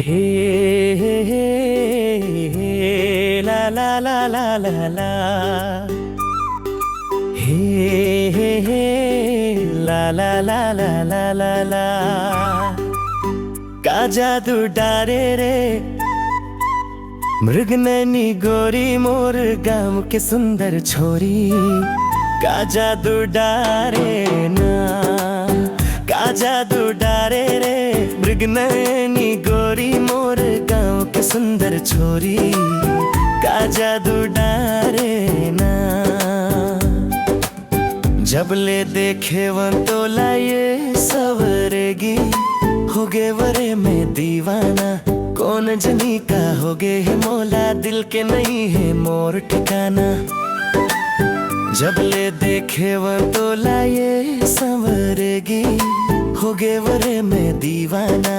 हे हे हे ला ला ला ला ला ला हे हे हे ला ला ला ला ला ला ला का जादू डारे रे मृगनैनी गोरी मोर गाँव के सुंदर छोरी का जादू डारे ना का जादू डारे रे मृगनैनी गोरी मोर गाँव के सुंदर छोरी का जादू डारे ना जब ले देखे वन तो लाए सवरेगी हो गे वरे में दीवाना कौन जनी का हो गे है मौला दिल के नहीं है मोर ठिकाना जब ले देखे वन तो लाए संवरेगी हो गे वरे में दीवाना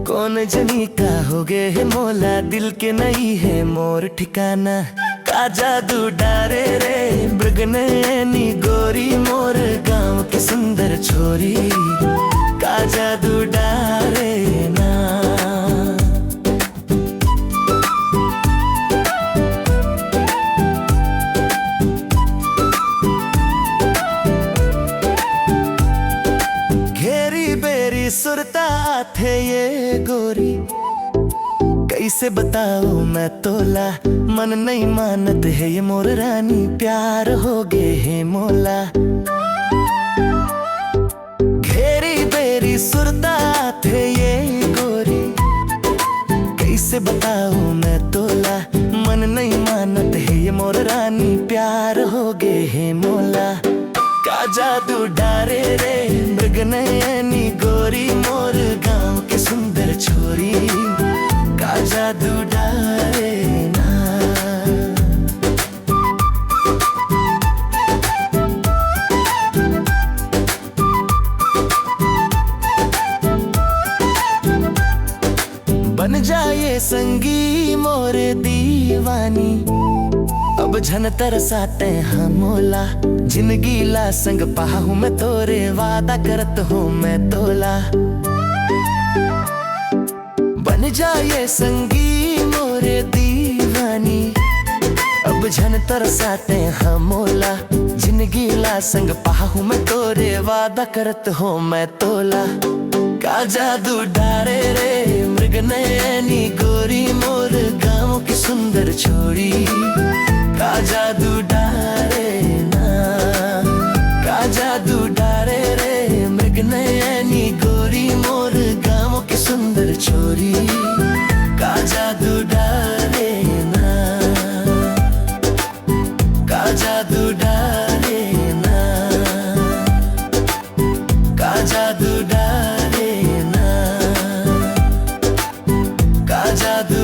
कौन जनी का हो गे है मौला दिल के नहीं है मोर ठिकाना का जादू डारे रे मृगनैनी गोरी मोर गाँव की सुंदर छोरी का जादू डारे ना सुरता थे ये गोरी कैसे बताऊं मैं तोला मन नहीं मानत है ये मोर रानी प्यार हो गे है मोला घेरी बेरी सुरता थे ये गोरी कैसे बताऊं मैं तोला मन नहीं मानत है ये मोर रानी प्यार हो गे है मोला का जादू डारे रे मृगनैनी गोरी मोर गाँव के सुंदर छोरी का जादू डारे ना बन जाए संगी मोर दीवानी अब झन तरसाते हैं मोला जिंदगी ला संग पाहूं मैं तोरे वादा करत हूँ मैं तोला बन जाए संगी मोरे दीवानी अब झन तरसाते हैं मोला जिंदगी ला संग पाहूं मैं तोरे वादा करत हूँ मैं तोला का जादू डारे रे मृगनैनी गोरी मोर गाँव की सुंदर छोरी का जादू डारे ना का जादू डारे रे मृगनैनी गोरी मोर गाँव की सुंदर छोरी का जादू डारे ना का जादू डारे ना का जादू डारे ना का जादू